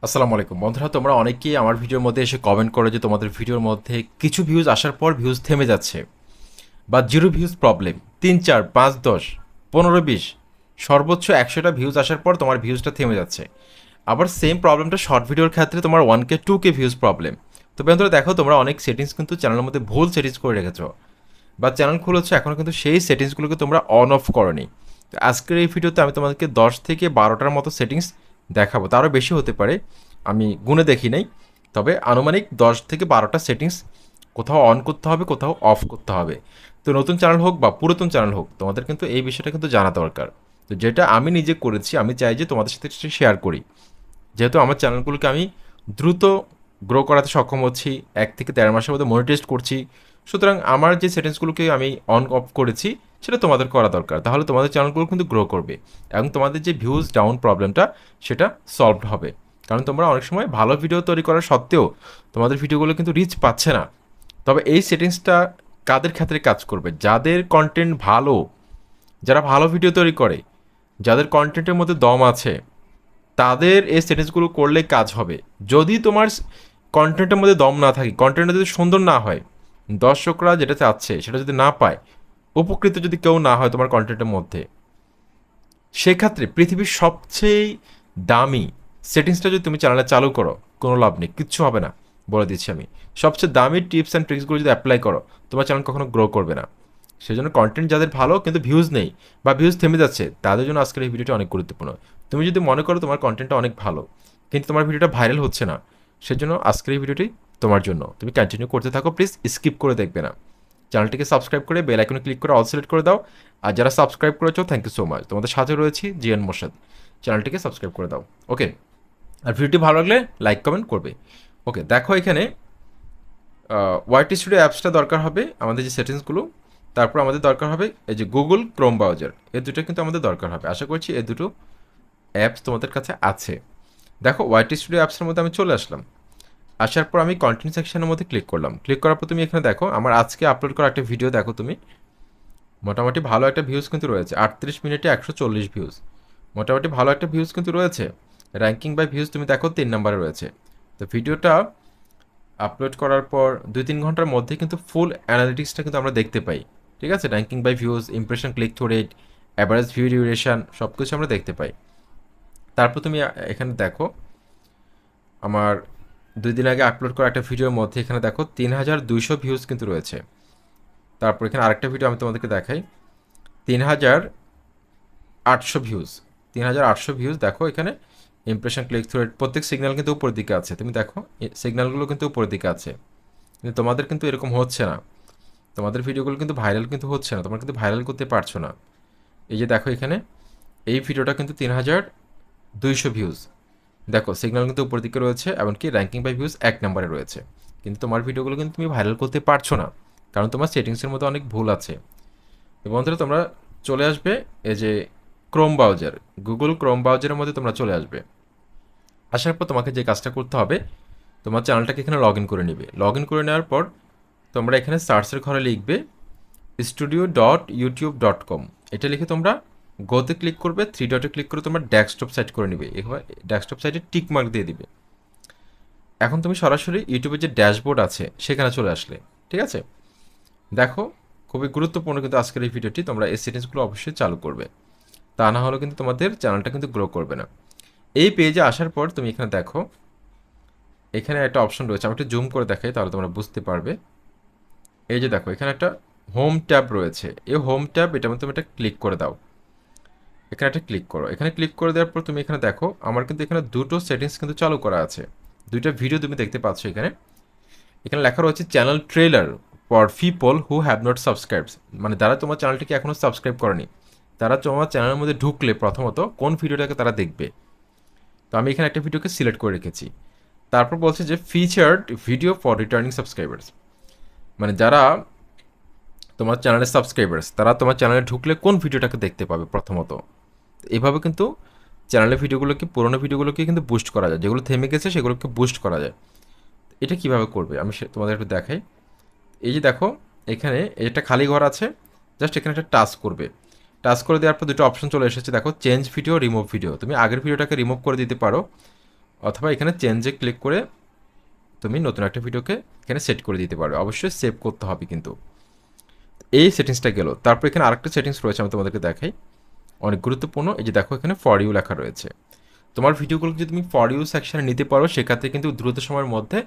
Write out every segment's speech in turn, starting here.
আসসালামু আলাইকুম বন্ধুরা, তোমরা অনেকেই আমার ভিডিওর মধ্যে এসে কমেন্ট করো যে তোমাদের ভিডিওর মধ্যে কিছু ভিউজ আসার পর ভিউজ থেমে যাচ্ছে বা জিরো ভিউজ প্রবলেম। 3, 4, 5, 10, 15, 20 সর্বোচ্চ 100টা ভিউজ আসার পর তোমার ভিউজটা থেমে যাচ্ছে। আবার সেম প্রবলেমটা শর্ট ভিডিওর ক্ষেত্রে তোমার 1K 2K ভিউজ প্রবলেম। তো বন্ধুরা দেখো, তোমরা অনেক সেটিংস কিন্তু চ্যানেলের মধ্যে ভুল সেটিংস করে রেখেছো বা চ্যানেল খুলেছো এখনও কিন্তু সেই সেটিংসগুলোকে তোমরা অন অফ করোনি। তো আজকের এই ভিডিওতে আমি তোমাদেরকে 10 থেকে 12টার মতো সেটিংস দেখাবো, তারও বেশি হতে পারে, আমি গুনে দেখি নাই। তবে আনুমানিক 10 থেকে 12টা সেটিংস কোথাও অন করতে হবে, কোথাও অফ করতে হবে। তো নতুন চ্যানেল হোক বা পুরাতন চ্যানেল হোক, তোমাদের কিন্তু এই বিষয়টা কিন্তু জানা দরকার। তো যেটা আমি নিজে করেছি, আমি চাই যে তোমাদের সাথে শেয়ার করি, যেহেতু আমার চ্যানেলগুলোকে আমি দ্রুত গ্রো করাতে সক্ষম হচ্ছি, 1 থেকে 1.5 মাসের মধ্যে মনিটাইজ করছি। সুতরাং আমার যে সেটিংসগুলোকে আমি অন অফ করেছি সেটা তোমাদের করা দরকার, তাহলে তোমাদের চ্যানেলগুলো কিন্তু গ্রো করবে এবং তোমাদের যে ভিউজ ডাউন প্রবলেমটা সেটা সলভড হবে। কারণ তোমরা অনেক সময় ভালো ভিডিও তৈরি করা সত্ত্বেও তোমাদের ভিডিওগুলো কিন্তু রিচ পাচ্ছে না। তবে এই সেটিংসটা কাদের ক্ষেত্রে কাজ করবে? যাদের কন্টেন্ট ভালো, যারা ভালো ভিডিও তৈরি করে, যাদের কন্টেন্টের মধ্যে দম আছে, তাদের এই সেটিংসগুলো করলে কাজ হবে। যদি তোমার কন্টেন্টের মধ্যে দম না থাকে, কন্টেন্টটা যদি সুন্দর না হয়, দর্শকরা যেটা চাচ্ছে সেটা যদি না পায়, উপকৃত যদি কেউ না হয় তোমার কন্টেন্টের মধ্যে, সেক্ষেত্রে পৃথিবীর সবচেয়ে দামি সেটিংসটা যদি তুমি চ্যানেলে চালু করো, কোনো লাভ নেই, কিচ্ছু হবে না। বলে দিচ্ছি আমি, সবচেয়ে দামি টিপস অ্যান্ড ট্রিক্সগুলো যদি অ্যাপ্লাই করো, তোমার চ্যানেল কখনো গ্রো করবে না। সেই জন্য কন্টেন্ট যাদের ভালো কিন্তু ভিউজ নেই বা ভিউজ থেমে যাচ্ছে, তাদের জন্য আজকের এই ভিডিওটা অনেক গুরুত্বপূর্ণ। তুমি যদি মনে করো তোমার কন্টেন্টটা অনেক ভালো কিন্তু তোমার ভিডিওটা ভাইরাল হচ্ছে না, সেজন্য আজকের এই ভিডিওটি তোমার জন্য। তুমি কন্টিনিউ করতে থাকো, প্লিজ স্কিপ করে দেখবে না। চ্যানেলটিকে সাবস্ক্রাইব করে বেল আইকনে ক্লিক করে অল সিলেক্ট করে দাও। আর যারা সাবস্ক্রাইব করেছো, থ্যাংক ইউ সো মাচ। তোমাদের সাথে রয়েছি জিএন মোর্শেদ। চ্যানেলটিকে সাবস্ক্রাইব করে দাও, ওকে? আর ভিডিওটি ভালো লাগলে লাইক কমেন্ট করবে। ওকে, দেখো এখানে ওয়াইটি স্টুডিও অ্যাপসটা দরকার হবে আমাদের যে সেটিংসগুলো। তারপর আমাদের দরকার হবে এই যে গুগল ক্রোম ব্রাউজার, এই দুটো কিন্তু আমাদের দরকার হবে। আশা করছি এই দুটো অ্যাপস তোমাদের কাছে আছে। দেখো, ওয়াইটি স্টুডিও অ্যাপসের মধ্যে আমি চলে আসলাম। আসার পর আমি কন্টেন্ট সেকশনের মধ্যে ক্লিক করলাম। ক্লিক করার পর তুমি এখানে দেখো আমার আজকে আপলোড করা একটা ভিডিও দেখো তুমি। মোটামুটি ভালো একটা ভিউজ কিন্তু রয়েছে, 38 মিনিটে 140 ভিউজ। মোটামুটি ভালো একটা ভিউজ কিন্তু রয়েছে। র্যাঙ্কিং বাই ভিউজ তুমি দেখো 3 নম্বরে রয়েছে। তো ভিডিওটা আপলোড করার পর 2-3 ঘন্টার মধ্যে কিন্তু ফুল অ্যানালিটিক্সটা কিন্তু আমরা দেখতে পাই। ঠিক আছে, ranking by views, impression, click through rate, average view duration, সব কিছু আমরা দেখতে পাই। তারপর তুমি এখানে দেখো আমার 2 দিন আগে আপলোড করা একটা ভিডিওর মধ্যে এখানে দেখো 3200 ভিউজ কিন্তু রয়েছে। তারপর এখানে আরেকটা ভিডিও আমি তোমাদেরকে দেখাই, 3800 ভিউজ। 3800 ভিউজ দেখো এখানে। ইমপ্রেশন, ক্লিক থ্রু রেট, প্রত্যেক সিগন্যাল কিন্তু উপরের দিকে আছে। তুমি দেখো সিগন্যালগুলো কিন্তু উপরের দিকে আছে, কিন্তু তোমাদের কিন্তু এরকম হচ্ছে না। তোমাদের ভিডিওগুলো কিন্তু ভাইরাল কিন্তু হচ্ছে না, তোমরা কিন্তু ভাইরাল করতে পারছো না। এই যে দেখো এখানে এই ভিডিওটা কিন্তু 3200 ভিউজ। দেখো সিগন্যাল কিন্তু উপরের দিকে রয়েছে, এমনকি র্যাঙ্কিং বাই ভিউজ 1 নম্বরে রয়েছে। কিন্তু তোমার ভিডিওগুলো কিন্তু তুমি ভাইরাল করতে পারছো না, কারণ তোমার সেটিংসের মধ্যে অনেক ভুল আছে। এবং বন্ধুরা তোমরা চলে আসবে এই যে ক্রোম ব্রাউজার, গুগল ক্রোম ব্রাউজারের মধ্যে তোমরা চলে আসবে। আসার পর তোমাকে যে কাজটা করতে হবে, তোমার চ্যানেলটাকে এখানে লগ ইন করে নিবে। লগ ইন করে নেওয়ার পর তোমরা এখানে সার্চের ঘরে লিখবে studio.youtube.com। এটা লিখে তোমরা গোতে ক্লিক করবে, 3 ডটে ক্লিক করে তোমার ডেস্কটপ সাইট করে নিবে। এবার ডেস্কটপ সাইটে টিক মার্ক দিয়ে দিবে। এখন তুমি সরাসরি ইউটিউবের যে ড্যাশবোর্ড আছে সেখানে চলে আসলে। ঠিক আছে, দেখো খুবই গুরুত্বপূর্ণ কিন্তু আজকের এই ভিডিওটি, তোমরা এই সেটিংসগুলো অবশ্যই চালু করবে, তা না হলে কিন্তু তোমাদের চ্যানেলটা কিন্তু গ্রো করবে না। এই পেজে আসার পর তুমি এখানে দেখো, এখানে একটা অপশন রয়েছে, আমি একটু জুম করে দেখাই তাহলে তোমরা বুঝতে পারবে। এই যে দেখো এখানে একটা হোম ট্যাব রয়েছে, এই হোম ট্যাব, এটা তুমি এটা ক্লিক করে দাও। এখানে একটা ক্লিক করো। এখানে ক্লিক করে দেওয়ার পর তুমি এখানে দেখো আমার কিন্তু এখানে দুটো সেটিংস কিন্তু চালু করা আছে, দুইটা ভিডিও তুমি দেখতে পাচ্ছ এখানে। এখানে লেখা রয়েছে channel trailer for people who have not subscribes, মানে যারা তোমার চ্যানেলটিকে এখনও সাবস্ক্রাইব করেনি, তারা তোমার চ্যানেলের মধ্যে ঢুকলে প্রথমত কোন ভিডিওটাকে তারা দেখবে। তো আমি এখানে একটা ভিডিওকে সিলেক্ট করে রেখেছি। তারপর বলছে যে featured video for returning subscribers, মানে যারা তোমার চ্যানেলের সাবস্ক্রাইবার্স, তারা তোমার চ্যানেলে ঢুকলে কোন ভিডিওটাকে দেখতে পাবে প্রথমত। এভাবে কিন্তু চ্যানেলের ভিডিওগুলোকে, পুরোনো ভিডিওগুলোকে কিন্তু বুস্ট করা যায়, যেগুলো থেমে গেছে সেগুলোকে বুস্ট করা যায়। এটা কিভাবে করবে আমি তোমাদের একটু দেখাই। এই যে দেখো এখানে একটা খালি ঘর আছে, জাস্ট এখানে একটা টাচ করবে। টাচ করে দেওয়ার পর দুটো অপশন চলে এসেছে, দেখো চেঞ্জ ভিডিও, রিমুভ ভিডিও। তুমি আগের ভিডিওটাকে রিমুভ করে দিতে পারো, অথবা এখানে চেঞ্জে ক্লিক করে তুমি নতুন একটা ভিডিওকে এখানে সেট করে দিতে পারবে। অবশ্যই সেভ করতে হবে কিন্তু। এই সেটিংসটা গেল। তারপর এখানে আরেকটা সেটিংস রয়েছে, আমি তোমাদেরকে দেখাই, অনেক গুরুত্বপূর্ণ। এই যে দেখো এখানে ফর ইউ লেখা রয়েছে। তোমার ভিডিওগুলো যদি তুমি ফর ইউ সেকশনে নিতে পারো, সেক্ষেত্রে কিন্তু দ্রুত সময়ের মধ্যে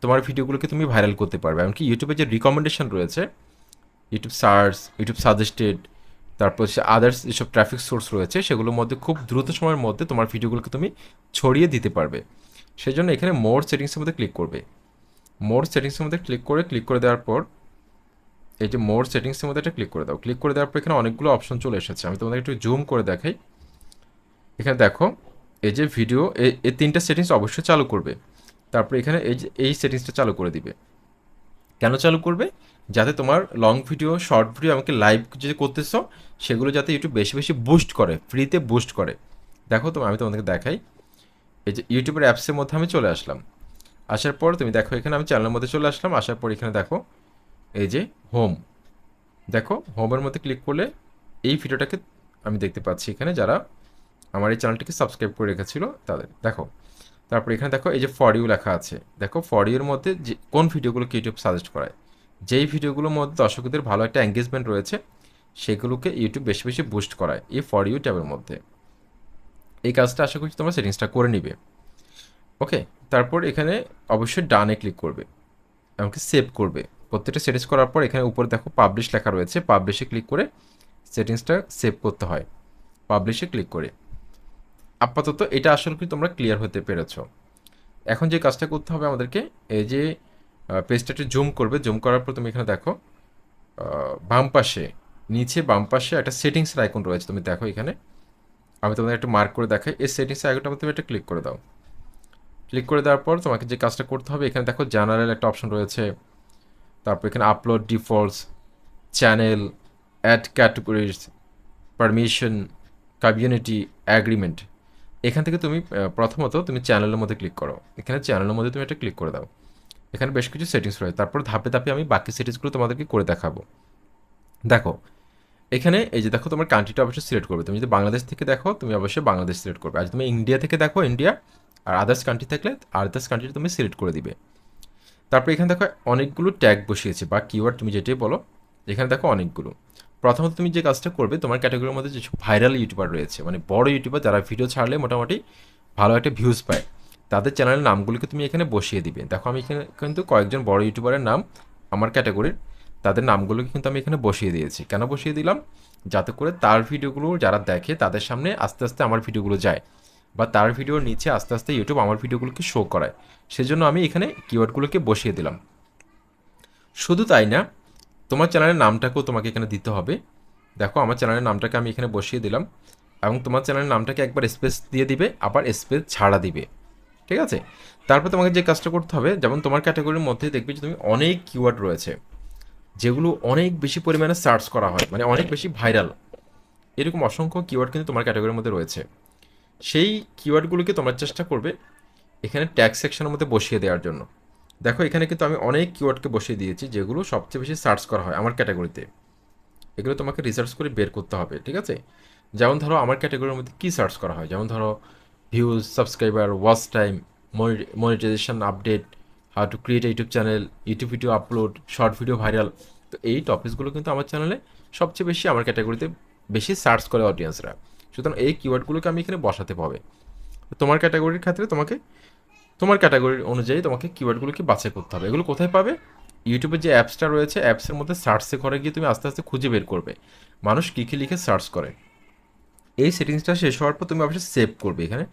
তোমার ভিডিওগুলোকে তুমি ভাইরাল করতে পারবে। এমনকি ইউটিউবে যে রিকমেন্ডেশন রয়েছে, ইউটিউব সার্চ, ইউটিউব সাজেস্টেড, তারপর হচ্ছে আদার্স যেসব ট্রাফিক সোর্স রয়েছে, সেগুলোর মধ্যে খুব দ্রুত সময়ের মধ্যে তোমার ভিডিওগুলোকে তুমি ছড়িয়ে দিতে পারবে। সেই জন্য এখানে মোর সেটিংসের মধ্যে ক্লিক করবে। মোর সেটিংসের মধ্যে ক্লিক করে দেওয়ার পর এই যে মোর সেটিংসের মধ্যে একটা ক্লিক করে দাও। ক্লিক করে দেওয়ার পর এখানে অনেকগুলো অপশন চলে এসেছে। আমি তোমাদের একটু জুম করে দেখাই। এখানে দেখো এই যে ভিডিও, এই তিনটা সেটিংস অবশ্যই চালু করবে। তারপরে এখানে এই যে এই সেটিংসটা চালু করে দিবে। কেন চালু করবে? যাতে তোমার লং ভিডিও, শর্ট ভিডিও, এমনকি লাইভ যে করতেছো, সেগুলো যাতে ইউটিউব বেশি বেশি বুস্ট করে, ফ্রিতে বুস্ট করে। দেখো আমি তোমাদেরকে দেখাই। এই যে ইউটিউবের অ্যাপসের মধ্যে আমি চলে আসলাম। আসার পর তুমি দেখো এখানে আমি চ্যানেলের মধ্যে চলে আসলাম। আসার পর এখানে দেখো এই যে হোম, দেখো হোমের মধ্যে ক্লিক করলে এই ভিডিওটাকে আমি দেখতে পাচ্ছি এখানে, যারা আমার এই চ্যানেলটিকে সাবস্ক্রাইব করে রেখেছিল তাদের। দেখো তারপর এখানে দেখো এই যে ফর ইউ লেখা আছে। দেখো ফর ইউর মধ্যে যে কোন ভিডিওগুলোকে ইউটিউব সাজেস্ট করায়, যেই ভিডিওগুলোর মধ্যে দর্শকদের ভালো একটা এঙ্গেজমেন্ট রয়েছে, সেগুলোকে ইউটিউব বেশি বেশি বুস্ট করায় এই ফর ইউ ট্যাবের মধ্যে। এই কাজটা আশা করছি তোমরা সেটিংসটা করে নিবে। ওকে, তারপর এখানে অবশ্যই ডানে ক্লিক করবে, এমনকি সেভ করবে। প্রত্যেকটা সেটিংস করার পর এখানে উপরে দেখো পাবলিশ লেখা রয়েছে, পাবলিশে ক্লিক করে সেটিংসটা সেভ করতে হয়। পাবলিশে ক্লিক করে আপাতত এটা আসলে কি তোমরা ক্লিয়ার হতে পেরেছো। এখন যে কাজটা করতে হবে আমাদেরকে, এই যে পেজটা একটু জুম করবে। জুম করার পর তুমি এখানে দেখো বাম পাশে, নিচে বাম পাশে একটা সেটিংসের আইকন রয়েছে। তুমি দেখো এখানে, আমি তোমাদের একটু মার্ক করে দেখাই। এই সেটিংসের আইকনটা তুমি একটা ক্লিক করে দাও। ক্লিক করে দেওয়ার পর তোমাকে যে কাজটা করতে হবে, এখানে দেখো জেনারেল একটা অপশন রয়েছে। তারপর এখানে upload defaults, channel, ad categories, permission, community, agreement. এখান থেকে তুমি প্রথমত তুমি চ্যানেলের মধ্যে ক্লিক করো। এখানে চ্যানেলের মধ্যে তুমি একটা ক্লিক করে দাও। এখানে বেশ কিছু সেটিংস রয়েছে। তারপর ধাপে ধাপে আমি বাকি সেটিংসগুলো তোমাদেরকে করে দেখাবো। দেখো এখানে এই যে দেখো তোমার কান্ট্রিটা অবশ্যই সিলেক্ট করবে। তুমি যদি বাংলাদেশ থেকে দেখো, তুমি অবশ্যই বাংলাদেশ সিলেক্ট করবে। আর তুমি ইন্ডিয়া থেকে দেখো, ইন্ডিয়া। আর আদার্স কান্ট্রি থাকলে আদার্স কান্ট্রি তুমি সিলেক্ট করে দিবে। তারপর এখানে দেখো অনেকগুলো ট্যাগ বসিয়েছে বা কিওয়ার্ড, তুমি যেটাই বলো। এখানে দেখো অনেকগুলো। প্রথমত তুমি যে কাজটা করবে, তোমার ক্যাটাগরির মধ্যে যেসব ভাইরাল ইউটিউবার রয়েছে, মানে বড় ইউটিউবার যারা ভিডিও ছাড়লে মোটামুটি ভালো একটা ভিউজ পায়, তাদের চ্যানেলের নামগুলোকে তুমি এখানে বসিয়ে দিবে। দেখো আমি এখানে কিন্তু কয়েকজন বড় ইউটিউবারের নাম আমার ক্যাটাগরির, তাদের নামগুলোকে কিন্তু আমি এখানে বসিয়ে দিয়েছি। কেন বসিয়ে দিলাম? যাতে করে তার ভিডিওগুলো যারা দেখে তাদের সামনে আস্তে আস্তে আমার ভিডিওগুলো যায়, বা তার ভিডিওর নিচে আস্তে আস্তে ইউটিউব আমার ভিডিওগুলোকে শো করায়। সেজন্য আমি এখানে কিওয়ার্ডগুলোকে বসিয়ে দিলাম। শুধু তাই না, তোমার চ্যানেলের নামটাকেও তোমাকে এখানে দিতে হবে। দেখো আমার চ্যানেলের নামটাকে আমি এখানে বসিয়ে দিলাম, এবং তোমার চ্যানেলের নামটাকে একবার স্পেস দিয়ে দিবে, আবার স্পেস ছাড়া দিবে। ঠিক আছে? তারপর তোমাকে যে কাজটা করতে হবে, যেমন তোমার ক্যাটাগরির মধ্যে দেখবে যে তুমি অনেক কিওয়ার্ড রয়েছে যেগুলো অনেক বেশি পরিমাণে সার্চ করা হয়, মানে অনেক বেশি ভাইরাল। এরকম অসংখ্য কিওয়ার্ড কিন্তু তোমার ক্যাটাগরির মধ্যে রয়েছে। সেই কিওয়ার্ডগুলোকে তোমরা চেষ্টা করবে এখানে ট্যাগ সেকশনের মধ্যে বসিয়ে দেওয়ার জন্য। দেখো এখানে কিন্তু আমি অনেক কিওয়ার্ডকে বসিয়ে দিয়েছি যেগুলো সবচেয়ে বেশি সার্চ করা হয় আমার ক্যাটাগরিতে। এগুলো তোমাকে রিসার্চ করে বের করতে হবে। ঠিক আছে? যেমন ধরো আমার ক্যাটাগরির মধ্যে কী সার্চ করা হয়, যেমন ধরো views, subscriber, watch time, monetisation update, how to create YouTube channel, YouTube video upload, short video viral. তো এই টপিকসগুলো কিন্তু আমার চ্যানেলে সবচেয়ে বেশি আমার ক্যাটাগরিতে বেশি সার্চ করে অডিয়েন্সরা। সুতরাং এই কিওয়ার্ডগুলোকে আমি এখানে বসাতে হবে। তোমার ক্যাটাগরির ক্ষেত্রে তোমাকে তোমার ক্যাটাগরি অনুযায়ী তোমাকে কিওয়ার্ডগুলোকে বাছাই করতে হবে। এগুলো কোথায় পাবে? ইউটিউবের যে অ্যাপসটা রয়েছে, অ্যাপসের মধ্যে সার্চে ঘরে গিয়ে তুমি আস্তে আস্তে খুঁজে বের করবে মানুষ কী কী লিখে সার্চ করে। এই সেটিংসটা শেষ হওয়ার পর তুমি অবশ্যই সেভ করবে। এখানে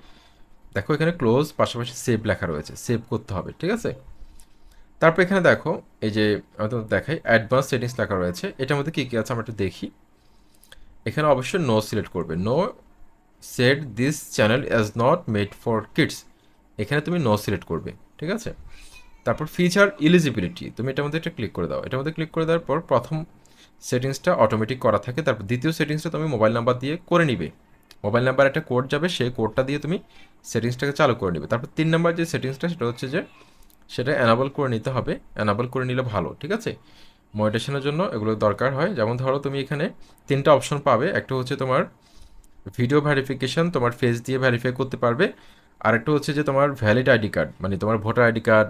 দেখো এখানে ক্লোজ, পাশাপাশি সেভ লেখা রয়েছে, সেভ করতে হবে। ঠিক আছে? তারপর এখানে দেখো এই যে আমি তোমাকে দেখাই অ্যাডভান্স সেটিংস লেখা রয়েছে। এটার মধ্যে কী কী আছে আমরা একটু দেখি। এখানে অবশ্যই নো সিলেক্ট করবে। No set this channel is not made for kids, এখানে তুমি নো সিলেক্ট করবে। ঠিক আছে? তারপর ফিচার এলিজিবিলিটি, তুমি এটার মধ্যে একটা ক্লিক করে দাও। এটার মধ্যে ক্লিক করে দেওয়ার পর প্রথম সেটিংসটা অটোমেটিক করা থাকে। তারপর দ্বিতীয় সেটিংসটা তুমি মোবাইল নাম্বার দিয়ে করে নিবে। মোবাইল নাম্বার একটা কোড যাবে, সেই কোডটা দিয়ে তুমি সেটিংসটাকে চালু করে নিবে। তারপর 3 নম্বর যে সেটিংসটা, সেটা হচ্ছে যে সেটা অ্যানাবল করে নিতে হবে। অ্যানাবল করে নিলে ভালো। ঠিক আছে? মনিটাইজেশনের জন্য এগুলো দরকার হয়। যেমন ধরো তুমি এখানে 3টা অপশন পাবে। একটা হচ্ছে তোমার ভিডিও ভেরিফিকেশন, তোমার ফেস দিয়ে ভেরিফাই করতে পারবে। আরেকটা হচ্ছে যে তোমার ভ্যালিড আইডি কার্ড, মানে তোমার ভোটার আইডি কার্ড,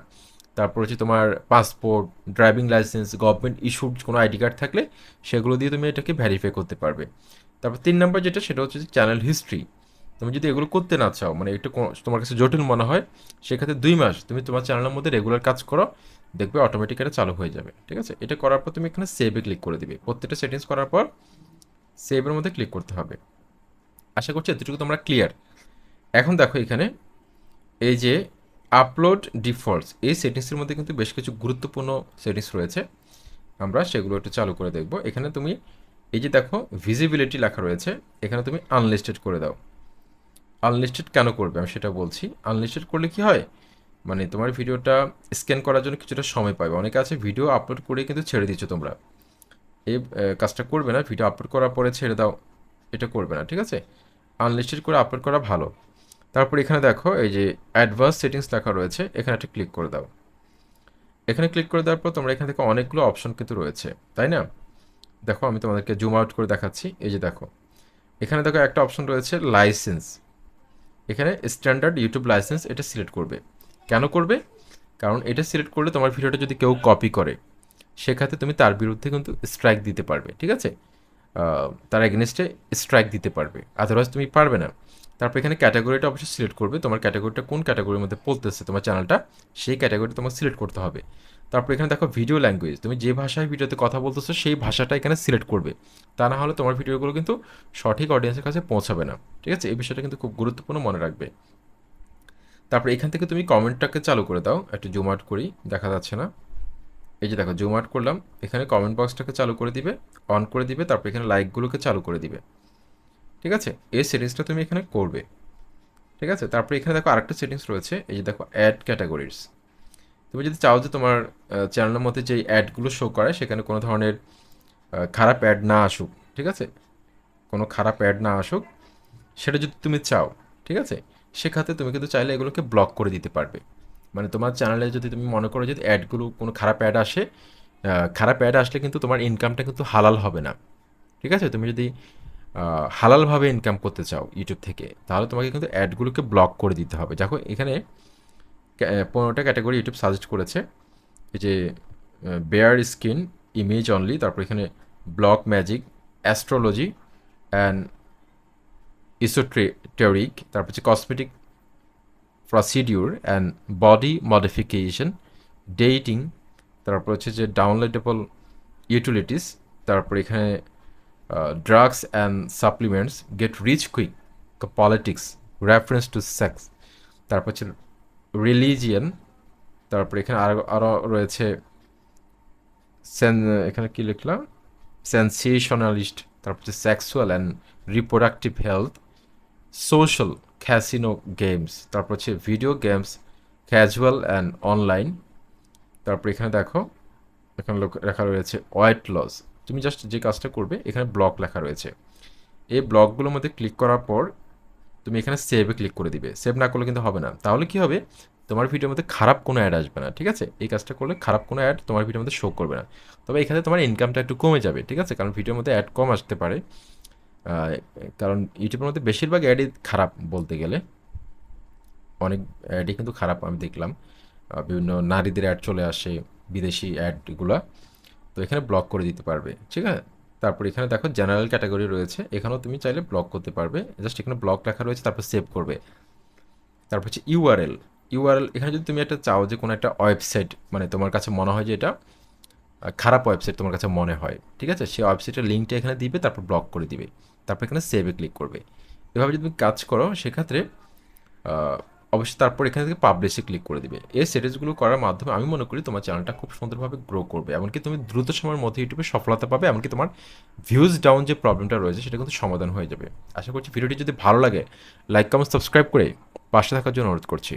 তারপর হচ্ছে তোমার passport, driving licence, government issued কোনো আইডি কার্ড থাকলে সেগুলো দিয়ে তুমি এটাকে ভেরিফাই করতে পারবে। তারপর 3 নাম্বার যেটা, সেটা হচ্ছে যে চ্যানেল হিস্ট্রি। তুমি যদি এগুলো করতে না চাও, মানে একটু তোমার কাছে জটিল মনে হয়, সেক্ষেত্রে 2 মাস তুমি তোমার চ্যানেলের মধ্যে রেগুলার কাজ করো, দেখবে অটোমেটিক এটা চালু হয়ে যাবে। ঠিক আছে, এটা করার পর তুমি এখানে সেভে ক্লিক করে দিবে। প্রত্যেকটা সেটিংস করার পর সেভের মধ্যে ক্লিক করতে হবে। আশা করছি এতটুকু তোমরা ক্লিয়ার। এখন দেখো এখানে এই যে আপলোড ডিফল্টস, এই সেটিংসের মধ্যে কিন্তু বেশ কিছু গুরুত্বপূর্ণ সেটিংস রয়েছে, আমরা সেগুলো একটু চালু করে দেখব। এখানে তুমি এই যে দেখো ভিজিবিলিটি লেখা রয়েছে, এখানে তুমি আনলিস্টেড করে দাও। আনলিস্টেড কেন করবে আমি সেটা বলছি। আনলিস্টেড করলে কি হয়, মানে তোমার ভিডিওটা স্ক্যান করার জন্য কিছুটা সময় পাবে। অনেকে আছে ভিডিও আপলোড করে কিন্তু ছেড়ে দিচ্ছ তোমরা, এই কাজটা করবে না। ভিডিও আপলোড করার পরে ছেড়ে দাও, এটা করবে না। ঠিক আছে, আনলিস্টেড করে আপলোড করা ভালো। তারপর এখানে দেখো এই যে অ্যাডভান্স সেটিংস লেখা রয়েছে, এখানে একটা ক্লিক করে দাও। এখানে ক্লিক করে দেওয়ার পর তোমরা এখান থেকে অনেকগুলো অপশন কিন্তু রয়েছে, তাই না? দেখো আমি তোমাদেরকে জুম আউট করে দেখাচ্ছি। এই যে দেখো এখানে দেখো একটা অপশন রয়েছে লাইসেন্স, এখানে স্ট্যান্ডার্ড ইউটিউব লাইসেন্স, এটা সিলেক্ট করবে। কেন করবে? কারণ এটা সিলেক্ট করলে তোমার ভিডিওটা যদি কেউ কপি করে, সেক্ষেত্রে তুমি তার বিরুদ্ধে কিন্তু স্ট্রাইক দিতে পারবে। ঠিক আছে, তার এগেনস্টে স্ট্রাইক দিতে পারবে, আদারওয়াইজ তুমি পারবে না। তারপর এখানে ক্যাটাগরিটা অবশ্যই সিলেক্ট করবে, তোমার ক্যাটাগরিটা কোন ক্যাটাগরির মধ্যে পড়তেছে তোমার চ্যানেলটা, সেই ক্যাটাগরিটা তোমার সিলেক্ট করতে হবে। তারপর এখানে দেখো ভিডিও ল্যাঙ্গুয়েজ, তুমি যে ভাষায় ভিডিওতে কথা বলতেছো সেই ভাষাটা এখানে সিলেক্ট করবে, তা না হলে তোমার ভিডিওগুলো কিন্তু সঠিক অডিয়েন্সের কাছে পৌঁছাবে না। ঠিক আছে, এই বিষয়টা কিন্তু খুব গুরুত্বপূর্ণ, মনে রাখবে। তারপর এখান থেকে তুমি কমেন্টটাকে চালু করে দাও, একটু জুম আউট করি, দেখা যাচ্ছে না। এই যে দেখো জুম আউট করলাম, এখানে কমেন্ট বক্সটাকে চালু করে দিবে, অন করে দিবে। তারপর এখানে লাইকগুলোকে চালু করে দিবে। ঠিক আছে, এই সেটিংসটা তুমি এখানে করবে। ঠিক আছে, তারপরে এখানে দেখো আরেকটা সেটিংস রয়েছে, এই যে দেখো অ্যাড ক্যাটাগরিজ। তুমি যদি চাও যে তোমার চ্যানেলের মধ্যে যে অ্যাডগুলো শো করে সেখানে কোনো ধরনের খারাপ অ্যাড না আসুক, ঠিক আছে, কোনো খারাপ অ্যাড না আসুক, সেটা যদি তুমি চাও, ঠিক আছে, সেক্ষেত্রে তুমি কিন্তু চাইলে এগুলোকে ব্লক করে দিতে পারবে। মানে তোমার চ্যানেলে যদি তুমি মনে করো যে অ্যাডগুলো কোনো খারাপ অ্যাড আসে, খারাপ অ্যাড আসলে কিন্তু তোমার ইনকামটা কিন্তু হালাল হবে না। ঠিক আছে, তুমি যদি হালালভাবে ইনকাম করতে চাও ইউটিউব থেকে, তাহলে তোমাকে কিন্তু অ্যাডগুলোকে ব্লক করে দিতে হবে। দেখো এখানে 15টা ক্যাটাগরি ইউটিউব সাজেস্ট করেছে। এই যে বেয়ার স্কিন, ইমেজ অনলি, তারপর এখানে black magic, astrology and esoteric, তারপর হচ্ছে cosmetic procedure and body modification, dating, তারপর হচ্ছে যে ডাউনলোডেবল ইউটিলিটিস, তারপর এখানে drugs and supplements, get rich quick, politics, reference to sex, তারপর হচ্ছে রিলিজিয়ান, তারপর এখানে আরও রয়েছে সেন, এখানে কি লিখলাম, সেন্সেশনালিস্ট, তারপর হচ্ছে sexual and reproductive health, social, casino games, তারপর হচ্ছে video games, casual and online. তারপর এখানে দেখো এখানে লেখা রয়েছে ওয়েট লস। তুমি জাস্ট যে কাজটা করবে, এখানে ব্লক লেখা রয়েছে, এই ব্লকগুলোর মধ্যে ক্লিক করার পর তুমি এখানে সেভে ক্লিক করে দিবে। সেভ না করলে কিন্তু হবে না, তাহলে কি হবে, তোমার ভিডিওর মধ্যে খারাপ কোনো অ্যাড আসবে না। ঠিক আছে, এই কাজটা করলে খারাপ কোনো অ্যাড তোমার ভিডিওর মধ্যে শো করবে না। তবে এখানে তোমার ইনকামটা একটু কমে যাবে। ঠিক আছে, কারণ ভিডিওর মধ্যে অ্যাড কম আসতে পারে, কারণ ইউটিউবের মধ্যে বেশিরভাগ অ্যাডই খারাপ বলতে গেলে, অনেক অ্যাডই কিন্তু খারাপ আমি দেখলাম। বিভিন্ন নারীদের অ্যাড চলে আসে, বিদেশি অ্যাডগুলা, তো এখানে ব্লক করে দিতে পারবে। ঠিক আছে, তারপর এখানে দেখো জেনারেল ক্যাটাগরি রয়েছে, এখানেও তুমি চাইলে ব্লক করতে পারবে। জাস্ট এখানে ব্লক লেখা রয়েছে, তারপর সেভ করবে। তারপর হচ্ছে ইউআরএল। ইউআরএল, এখানে যদি তুমি একটা চাও যে কোনো একটা ওয়েবসাইট, মানে তোমার কাছে মনে হয় যে এটা খারাপ ওয়েবসাইট তোমার কাছে মনে হয়, ঠিক আছে, সেই ওয়েবসাইটের লিঙ্কটা এখানে দিবে, তারপর ব্লক করে দিবে। তারপর এখানে সেভে ক্লিক করবে। এভাবে যদি তুমি কাজ করো, সেক্ষেত্রে আহ, অবশ্যই তারপর এখানে থেকে পাবলিশে ক্লিক করে দিবে। এই সেটিংসগুলো করার মাধ্যমে আমি মনে করি তোমার চ্যানেলটা খুব সুন্দরভাবে গ্রো করবে, এমনকি তুমি দ্রুত সময়ের মধ্যে ইউটিউবে সফলতা পাবে, এমনকি তোমার ভিউজ ডাউন যে প্রবলেমটা রয়েছে সেটা কিন্তু সমাধান হয়ে যাবে। আশা করছি ভিডিওটি যদি ভালো লাগে, লাইক কমেন্ট সাবস্ক্রাইব করে পাশে থাকার জন্য অনুরোধ করছি।